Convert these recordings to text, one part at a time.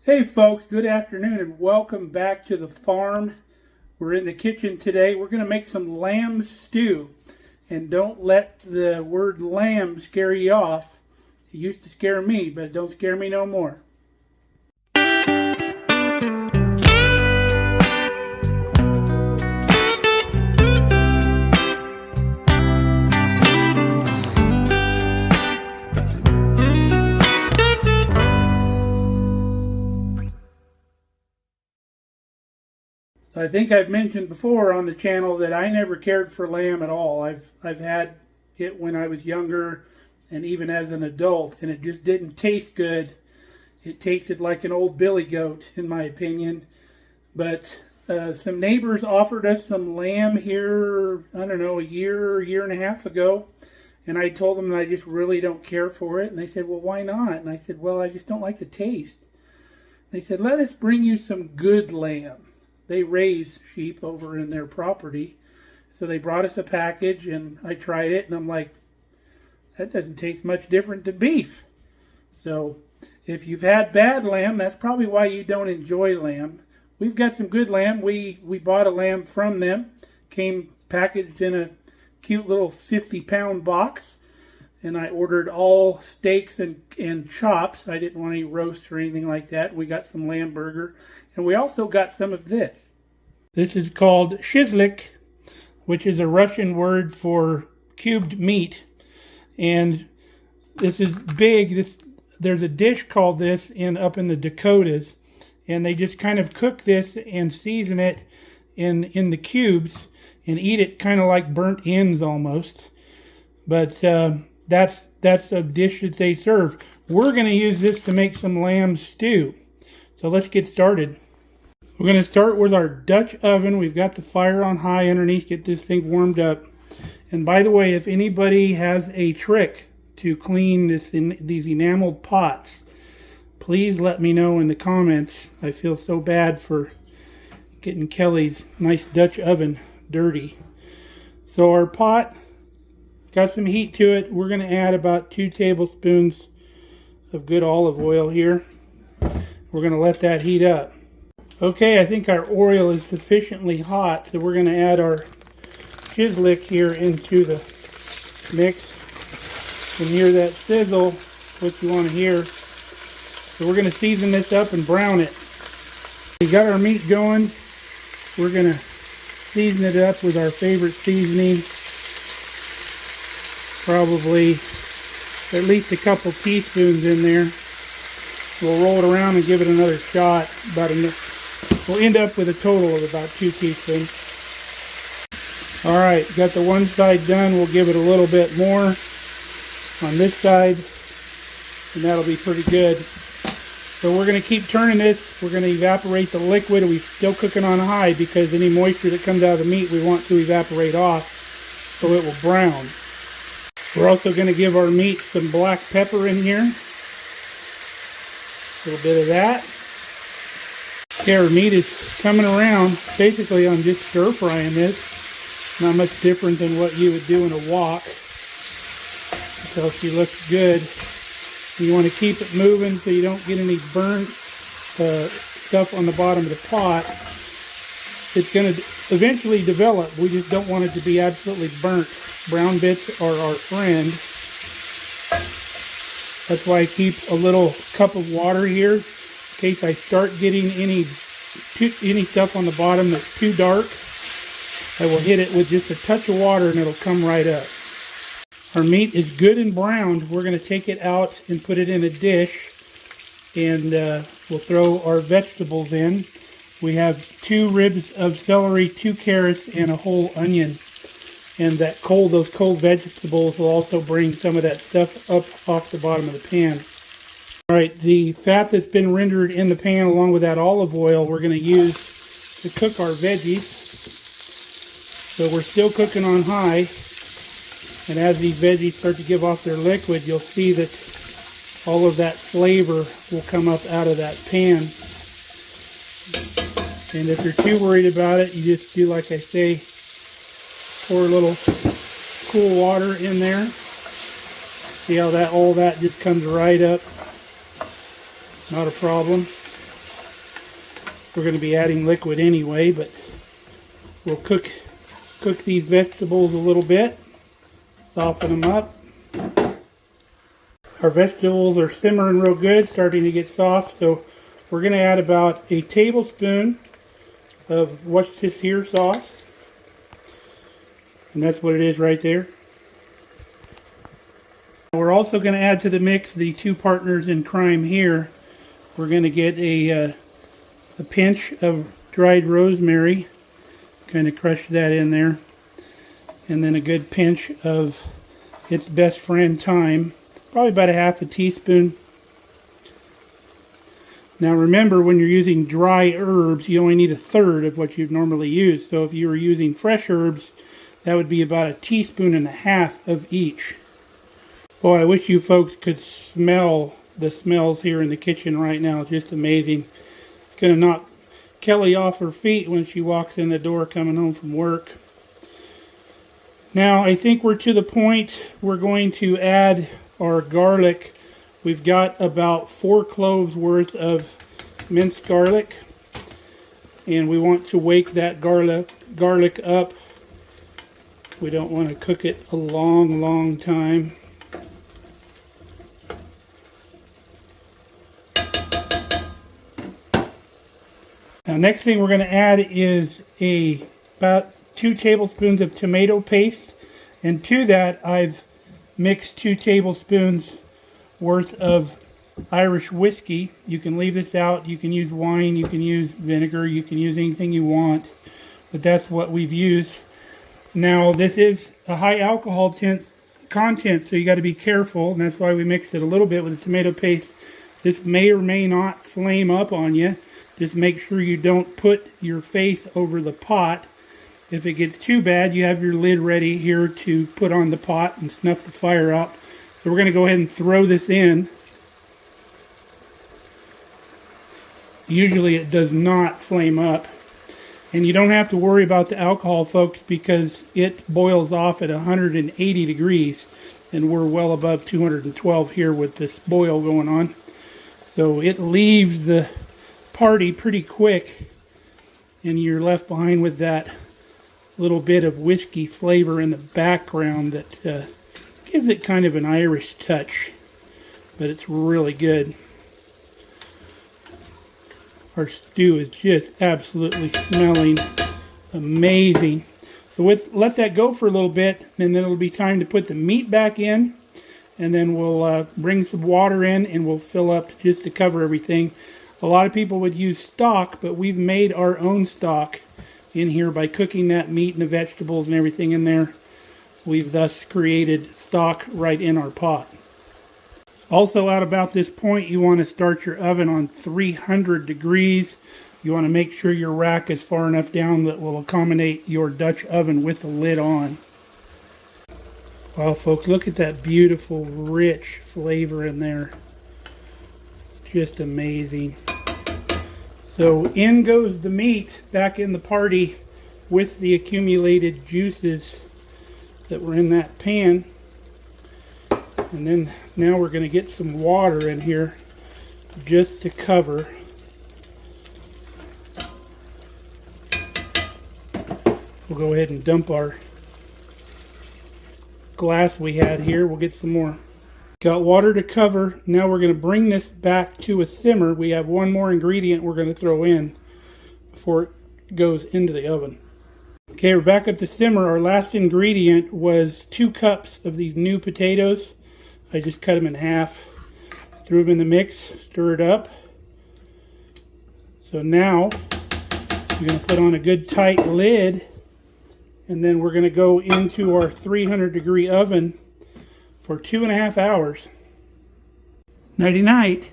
Hey folks, good afternoon and welcome back to the farm. We're in the kitchen today. We're going to make some lamb stew. And don't let the word lamb scare you off. It used to scare me, but don't scare me no more. I think I've mentioned before on the channel that I never cared for lamb at all. I've had it when I was younger and even as an adult, and it just didn't taste good. It tasted like an old billy goat, in my opinion. But some neighbors offered us some lamb here, I don't know, a year and a half ago. And I told them that I just really don't care for it. And they said, well, why not? And I said, well, I just don't like the taste. They said, let us bring you some good lamb. They raise sheep over in their property. So they brought us a package and I tried it and I'm like, that doesn't taste much different than beef. So if you've had bad lamb, that's probably why you don't enjoy lamb. We've got some good lamb. We bought a lamb from them. Came packaged in a cute little 50-pound box. And I ordered all steaks and chops. I didn't want any roast or anything like that. We got some lamb burger. And we also got some of this. This is called shizlik, which is a Russian word for cubed meat. And this is big. There's a dish called this up in the Dakotas. And they just kind of cook this and season it in the cubes and eat it kind of like burnt ends almost. But that's a dish that they serve. We're going to use this to make some lamb stew. So let's get started. We're going to start with our Dutch oven. We've got the fire on high underneath, get this thing warmed up. And by the way, if anybody has a trick to clean these enameled pots, please let me know in the comments. I feel so bad for getting Kelly's nice Dutch oven dirty. So our pot got some heat to it. We're going to add about 2 tablespoons of good olive oil here. We're going to let that heat up. Okay, I think our oil is sufficiently hot, so we're going to add our shizlik here into the mix. You can hear that sizzle, what you want to hear. So we're going to season this up and brown it. We got our meat going. We're going to season it up with our favorite seasoning. Probably at least a couple teaspoons in there. We'll roll it around and give it another shot. We'll end up with a total of about 2 teaspoons. Alright, got the one side done. We'll give it a little bit more on this side, and that'll be pretty good. So we're going to keep turning this. We're going to evaporate the liquid. We're still cooking on high because any moisture that comes out of the meat we want to evaporate off so it will brown. We're also going to give our meat some black pepper in here. A little bit of that. Okay, our meat is coming around. Basically, I'm just stir frying this. Not much different than what you would do in a wok. So she looks good. You want to keep it moving so you don't get any burnt stuff on the bottom of the pot. It's going to eventually develop. We just don't want it to be absolutely burnt. Brown bits are our friend. That's why I keep a little cup of water here in case I start getting any stuff on the bottom that's too dark. I will hit it with just a touch of water and it'll come right up. Our meat is good and browned. We're going to take it out and put it in a dish, and we'll throw our vegetables in. We have 2 ribs of celery, 2 carrots, and a whole onion. And those cold vegetables will also bring some of that stuff up off the bottom of the pan. Alright, the fat that's been rendered in the pan along with that olive oil we're going to use to cook our veggies. So we're still cooking on high. And as these veggies start to give off their liquid, you'll see that all of that flavor will come up out of that pan. And if you're too worried about it, you just do like I say, pour a little cool water in there. See how all that just comes right up. Not a problem. We're going to be adding liquid anyway, but we'll cook these vegetables a little bit, soften them up. Our vegetables are simmering real good, starting to get soft, so we're going to add about a tablespoon of what's this here sauce, and that's what it is right there. We're also going to add to the mix the two partners in crime here. We're going to get a pinch of dried rosemary, kind of crush that in there, and then a good pinch of its best friend, thyme, probably about a half a teaspoon. Now remember, when you're using dry herbs, you only need a third of what you'd normally use. So if you were using fresh herbs, that would be about a teaspoon and a half of each. Boy, I wish you folks could smell the smells here in the kitchen right now. It's just amazing. It's going to knock Kelly off her feet when she walks in the door coming home from work. Now, I think we're to the point we're going to add our garlic. We've got about 4 cloves worth of minced garlic, and we want to wake that garlic up. We don't want to cook it a long time. Now, next thing we're going to add is about 2 tablespoons of tomato paste, and to that I've mixed 2 tablespoons worth of Irish whiskey. You can leave this out. You can use wine, you can use vinegar, you can use anything you want, but that's what we've used. Now, this is a high alcohol content, so you got to be careful, and that's why we mixed it a little bit with the tomato paste. This may or may not flame up on you. Just make sure you don't put your face over the pot. If it gets too bad, you have your lid ready here to put on the pot and snuff the fire out. So we're going to go ahead and throw this in. Usually it does not flame up. And you don't have to worry about the alcohol, folks, because it boils off at 180 degrees. And we're well above 212 here with this boil going on. So it leaves the party pretty quick, and you're left behind with that little bit of whiskey flavor in the background that gives it kind of an Irish touch, but it's really good. Our stew is just absolutely smelling amazing. So let that go for a little bit, and then it'll be time to put the meat back in, and then we'll bring some water in and we'll fill up just to cover everything. A lot of people would use stock, but we've made our own stock in here by cooking that meat and the vegetables and everything in there. We've thus created stock right in our pot. Also, at about this point, you want to start your oven on 300 degrees. You want to make sure your rack is far enough down that will accommodate your Dutch oven with the lid on. Wow, folks, look at that beautiful, rich flavor in there. Just amazing. So in goes the meat back in the party with the accumulated juices that were in that pan. And then now we're going to get some water in here just to cover. We'll go ahead and dump our glass we had here. We'll get some more. Got water to cover. Now we're going to bring this back to a simmer. We have one more ingredient we're going to throw in before it goes into the oven. Okay, we're back up to simmer. Our last ingredient was 2 cups of these new potatoes. I just cut them in half, threw them in the mix, stir it up. So now we're going to put on a good tight lid, and then we're going to go into our 300 degree oven for 2.5 hours. Nighty night.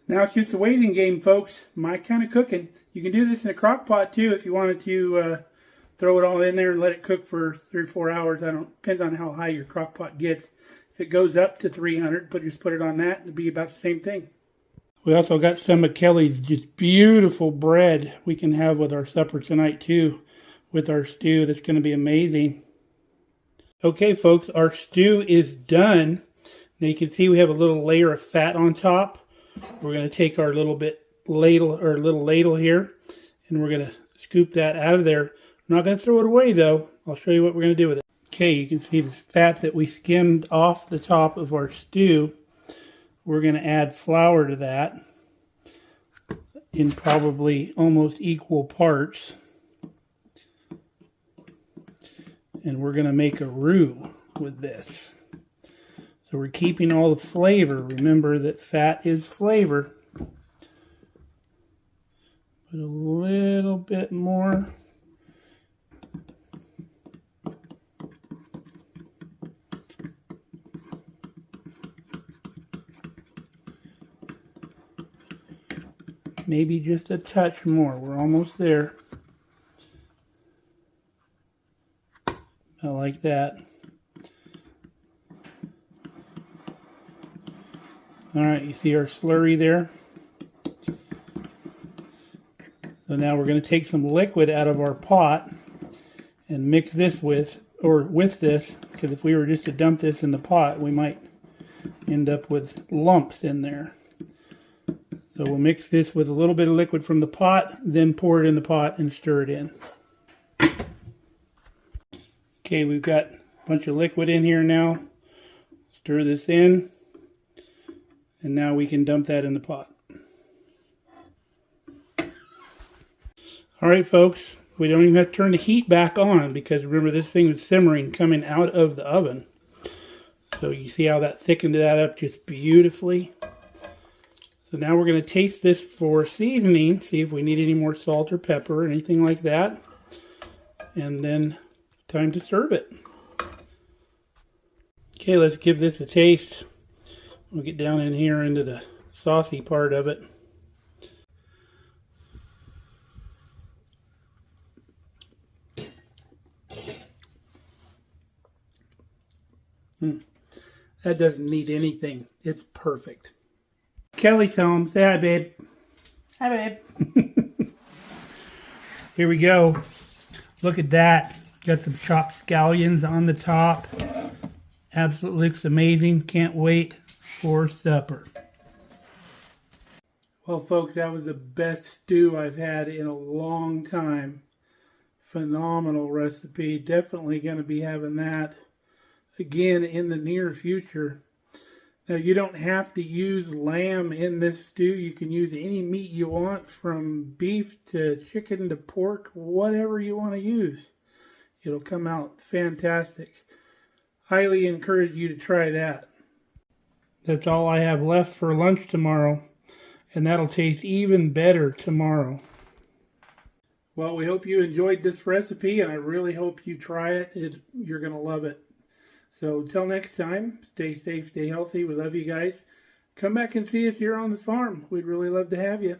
Now it's just a waiting game, folks. My kind of cooking. You can do this in a crock pot too if you wanted to throw it all in there and let it cook for 3 or 4 hours. Depends on how high your crock pot gets. If it goes up to 300, just put it on that. It'll be about the same thing. We also got some of Kelly's just beautiful bread we can have with our supper tonight too, with our stew. That's going to be amazing. Okay, folks, our stew is done. Now you can see we have a little layer of fat on top. We're going to take our little bit ladle or little ladle here, and we're going to scoop that out of there. I'm not going to throw it away though. I'll show you what we're going to do with it. Okay, you can see the fat that we skimmed off the top of our stew. We're going to add flour to that in probably almost equal parts. And we're going to make a roux with this. So we're keeping all the flavor. Remember that fat is flavor. Put a little bit more. Maybe just a touch more. We're almost there. About like that. Alright, you see our slurry there? So now we're going to take some liquid out of our pot and mix this with this, because if we were just to dump this in the pot, we might end up with lumps in there. So we'll mix this with a little bit of liquid from the pot, then pour it in the pot and stir it in. Okay, we've got a bunch of liquid in here now. Stir this in, and now we can dump that in the pot. Alright folks, we don't even have to turn the heat back on, because remember this thing was simmering coming out of the oven. So you see how that thickened that up just beautifully. So now we're going to taste this for seasoning, see if we need any more salt or pepper or anything like that. And then time to serve it. Okay, let's give this a taste. We'll get down in here into the saucy part of it. That doesn't need anything. It's perfect. Kelly's home. Say hi, babe. Hi, babe. Here we go. Look at that. Got some chopped scallions on the top. Absolutely looks amazing. Can't wait for supper. Well, folks, that was the best stew I've had in a long time. Phenomenal recipe. Definitely going to be having that again in the near future. Now, you don't have to use lamb in this stew. You can use any meat you want, from beef to chicken to pork, whatever you want to use. It'll come out fantastic. Highly encourage you to try that. That's all I have left for lunch tomorrow, and that'll taste even better tomorrow. Well, we hope you enjoyed this recipe, and I really hope you try it. You're going to love it. So till next time, stay safe, stay healthy. We love you guys. Come back and see us here on the farm. We'd really love to have you.